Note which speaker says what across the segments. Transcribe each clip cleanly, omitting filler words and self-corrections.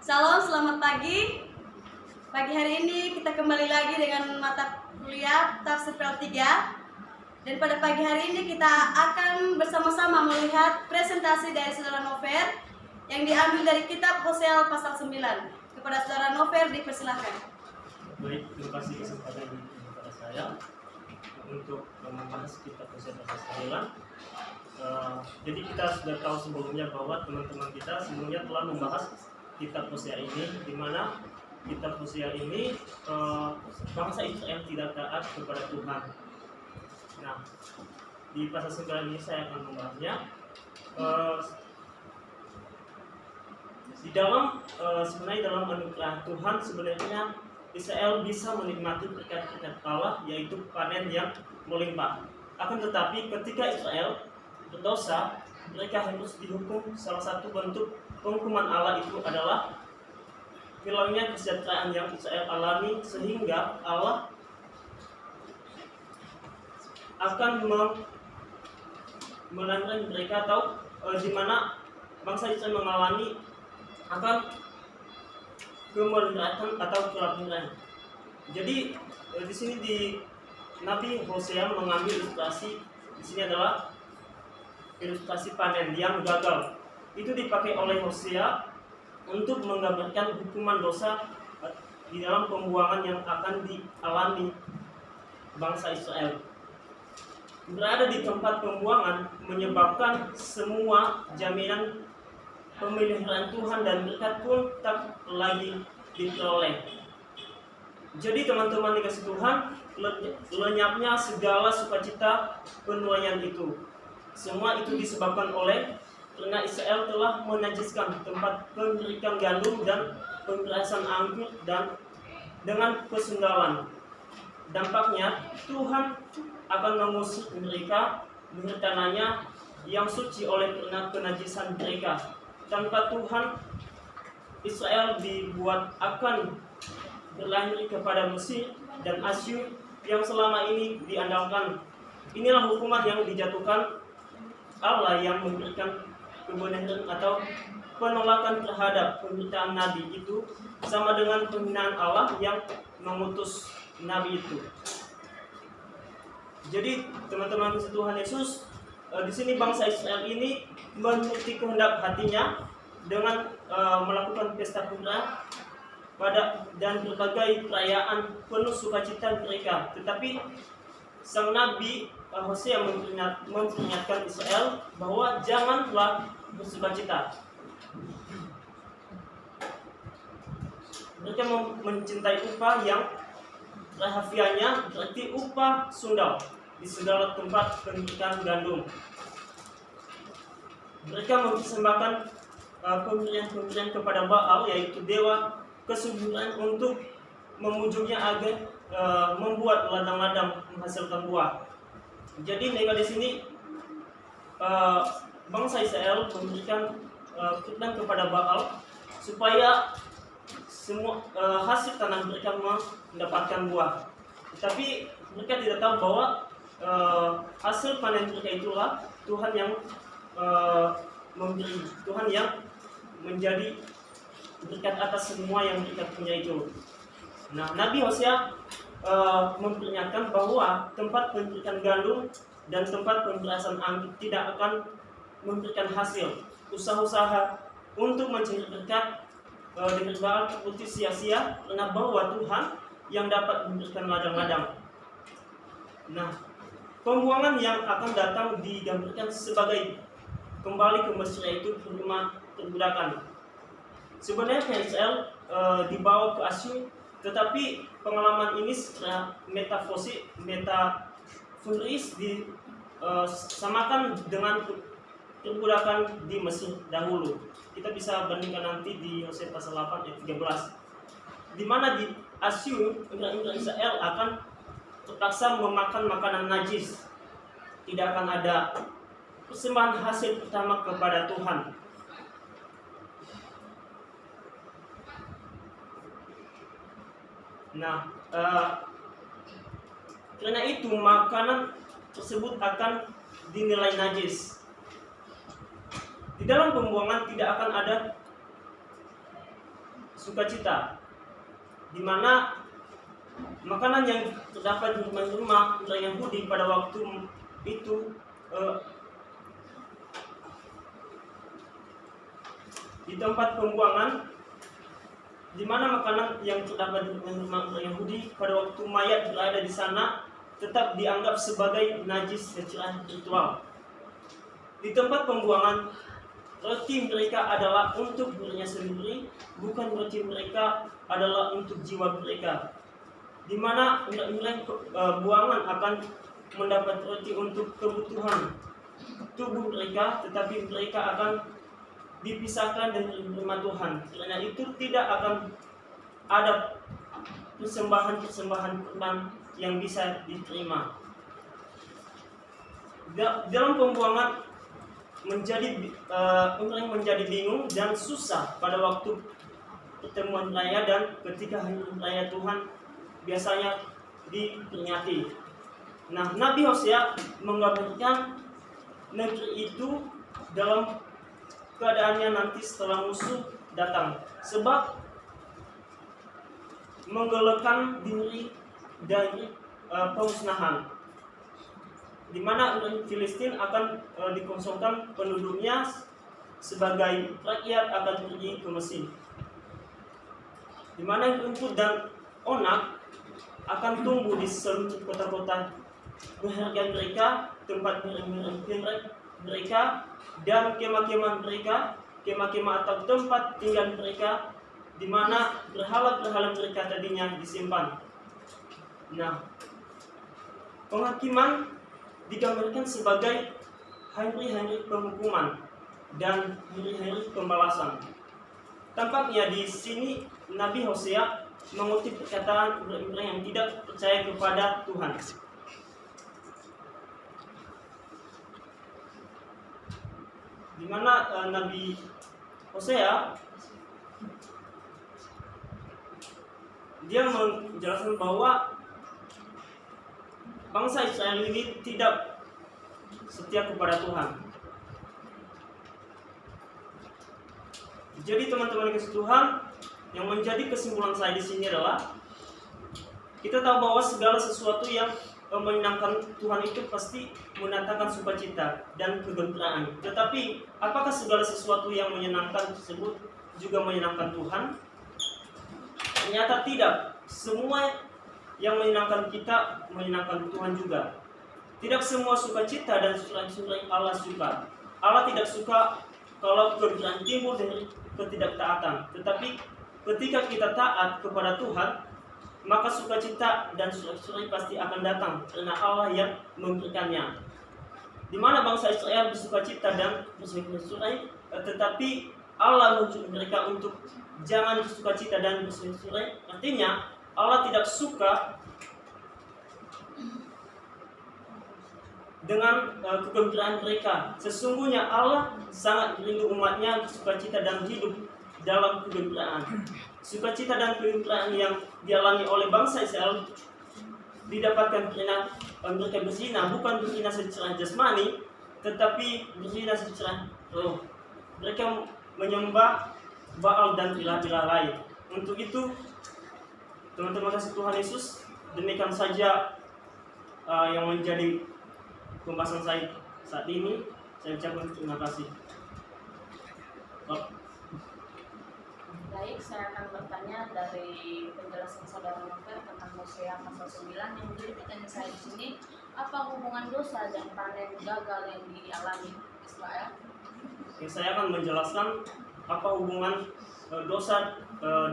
Speaker 1: Salam, selamat pagi. Pagi hari ini kita kembali lagi dengan mata kuliah Tafsir PL3. Dan pada pagi hari ini kita akan bersama-sama melihat presentasi dari Saudara Nover yang diambil dari kitab Hosea pasal 9. Kepada Saudara Nover dipersilakan.
Speaker 2: Baik, terima kasih kesempatan kepada saya untuk membahas kitab Hosea pasal 9. Jadi kita sudah tahu sebelumnya bahwa teman-teman kita sebelumnya telah membahas kitab Hosea ini, di mana kitab Hosea ini bangsa Israel tidak taat kepada Tuhan. Nah, di pasal 9 ini saya akan membahasnya. Di dalam sebenarnya dalam anugerah Tuhan sebenarnya Israel bisa menikmati berkat-berkat Allah, yaitu panen yang melimpah. Akan tetapi ketika Israel berdosa, mereka harus dihukum. Salah satu bentuk penghukuman Allah itu adalah hilangnya kesejahteraan yang Israel alami, sehingga Allah akan melanjutkan mereka, atau di mana bangsa Israel mengalami akan kemelindahan atau kelaparan. Jadi di sini di Nabi Hosea mengambil ilustrasi, di sini adalah ilustrasi panen yang gagal. Itu dipakai oleh Hosea untuk menggambarkan hukuman dosa di dalam pembuangan yang akan dialami bangsa Israel. Berada di tempat pembuangan menyebabkan semua jaminan pemeliharaan Tuhan dan berkat pun tak lagi diperoleh. Jadi teman-teman dikasih Tuhan, lenyapnya segala sukacita penuaian itu. Semua itu disebabkan oleh karena Israel telah menajiskan tempat pemberikan gandum dan pemberasan anggur dan dengan kesunggalan. Dampaknya Tuhan akan mengusir mereka dari tanahnya yang suci oleh karena kenajisan mereka. Tanpa Tuhan, Israel dibuat akan berlari kepada Mesir dan Asyur yang selama ini diandalkan. Inilah hukuman yang dijatuhkan Allah yang memberikan kebenaran atau penolakan terhadap pemberitaan Nabi itu sama dengan penghinaan Allah yang mengutus Nabi itu. Jadi teman-teman Tuhan Yesus, di sini bangsa Israel ini menuruti kehendak hatinya dengan melakukan pesta pura dan berbagai perayaan penuh sukacita mereka. Tetapi sang Nabi Hosea memperingatkan Israel bahwa janganlah bersukacita. Mereka mencintai upah yang rahafianya, berarti upah sundal di segala tempat pemberikan gandum. Mereka mempersembahkan pemberian kepada Baal, yaitu dewa kesuburan, untuk memujuknya agar membuat ladang-ladang menghasilkan buah. Jadi mereka di sini bangsa Israel memberikan khidmat kepada Baal supaya semua hasil tanah mereka mendapatkan buah. Tetapi mereka tidak tahu bahwa hasil panen mereka itulah Tuhan yang memberi, Tuhan yang menjadi berkat atas semua yang kita punya itu. Nah, Nabi Hosea memperingatkan bahwa tempat pemberikan gandum dan tempat pemberasan anggur tidak akan memberikan hasil. Usaha-usaha untuk mencari berkat dengan Baal terbukti sia-sia, karena bahwa Tuhan yang dapat memberikan ladang-ladang. Nah, pembuangan yang akan datang digambarkan sebagai kembali ke Mesir, yaitu rumah perbudakan. Sebenarnya Israel dibawa ke Asyur, tetapi pengalaman ini secara metaforis disamakan dengan perbudakan di Mesir dahulu. Kita bisa bandingkan nanti di Hosea pasal 8 ayat 13, di mana di Asyur orang Israel akan terpaksa memakan makanan najis. Tidak akan ada persembahan hasil pertama kepada Tuhan. Nah, karena itu makanan tersebut akan dinilai najis. Di dalam pembuangan tidak akan ada sukacita, di mana makanan yang terdapat di rumah orang Yahudi pada waktu itu di tempat pembuangan, di mana makanan yang terdapat di rumah orang Yahudi pada waktu mayat berada di sana tetap dianggap sebagai najis secara ritual. Di tempat pembuangan, roti mereka adalah untuk dirinya sendiri, bukan roti mereka adalah untuk jiwa mereka. Di mana buangan akan mendapat roti untuk kebutuhan tubuh mereka, tetapi mereka akan dipisahkan dari rumah Tuhan. Karena itu tidak akan ada persembahan kurban yang bisa diterima. Dalam pembuangan orang menjadi bingung dan susah pada waktu pertemuan raya dan ketika hari raya Tuhan biasanya diperingati. Nah, Nabi Hosea menggambarkan negeri itu dalam keadaannya nanti setelah musuh datang, sebab menggelakkan diri dari pemusnahan, di mana orang Filistin akan dikosongkan penduduknya sebagai rakyat akan pergi ke Mesir, di mana rumput dan onak akan tumbuh di seluruh kota-kota berharga mereka, tempat mereka, dan kemah-kemah mereka, kemah-kemah atau tempat tinggal mereka, di mana berhala-berhala mereka tadinya disimpan. Nah, penghakiman digambarkan sebagai hari-hari penghukuman dan hari-hari pembalasan. Tampaknya di sini Nabi Hosea mengutip perkataan orang-orang yang tidak percaya kepada Tuhan. Di mana Nabi Hosea dia menjelaskan bahwa bangsa Israel ini tidak setia kepada Tuhan. Jadi teman-teman kasih Tuhan, yang menjadi kesimpulan saya di sini adalah kita tahu bahwa segala sesuatu yang menyenangkan Tuhan itu pasti mendatangkan sukacita dan kegembiraan. Tetapi apakah segala sesuatu yang menyenangkan tersebut juga menyenangkan Tuhan? Ternyata tidak. Semua yang menyenangkan kita menyenangkan Tuhan juga. Tidak semua sukacita dan surai-surai Allah suka. Allah tidak suka kalau kegembiraan timbul dari ketidaktaatan. Tetapi ketika kita taat kepada Tuhan, maka sukacita dan surai-surai pasti akan datang karena Allah yang memberikannya. Di mana bangsa Israel bersukacita dan bersurai-surai, tetapi Allah menyuruh mereka untuk jangan bersukacita dan bersurai-surai. Artinya Allah tidak suka dengan kegembiraan mereka. Sesungguhnya Allah sangat rindu umatnya bersukacita dan hidup dalam kegembiraan. Sukacita dan kegembiraan yang dialami oleh bangsa Israel didapatkan karena mereka berzina, bukan berzina secara jasmani, tetapi berzina secara roh. Mereka menyembah Baal dan ilah-ilah lain. Untuk itu, teman-teman kasih Tuhan Yesus, demikian saja yang menjadi pembahasan saya saat ini. Saya ucapkan terima kasih.
Speaker 3: Baik, saya akan bertanya dari penjelasan saudara Novel tentang Hosea pasal 9 yang menjadi pertanyaan saya di sini, apa hubungan dosa dan panen gagal yang dialami Israel?
Speaker 2: Oke, saya akan menjelaskan apa hubungan dosa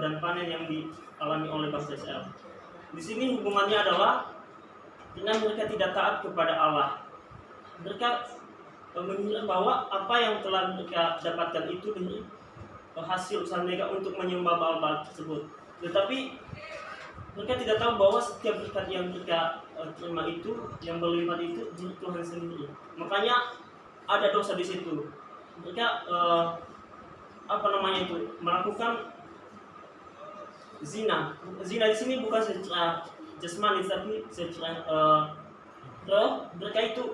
Speaker 2: dan panen yang dialami oleh bangsa Israel. Di sini hubungannya adalah dengan mereka tidak taat kepada Allah. Mereka mengira bahwa apa yang telah mereka dapatkan itu dari hasil usaha mereka untuk menyembah Baal-Baal tersebut. Tetapi mereka tidak tahu bahwa setiap berkat yang mereka terima itu, yang berlipat itu dari Tuhan sendiri. Makanya ada dosa di situ. Mereka melakukan zina. Zina di sini bukan secara jasmani, tapi secara roh. Mereka itu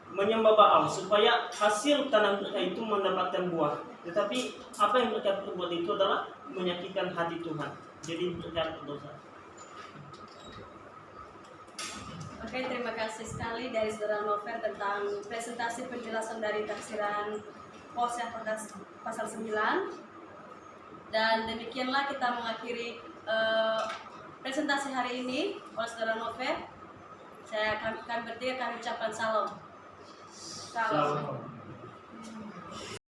Speaker 2: menyembah Baal supaya hasil tanah mereka itu mendapatkan buah. Tetapi apa yang mereka perbuat itu adalah menyakitkan hati Tuhan. Jadi mereka berdosa.
Speaker 1: Oke, terima kasih sekali dari Saudara Novel tentang presentasi penjelasan dari tafsiran Hosea pasal 9. Dan demikianlah kita mengakhiri presentasi hari ini oleh Saudara Novel. Kami bertiga kami ucapkan salam. Salam.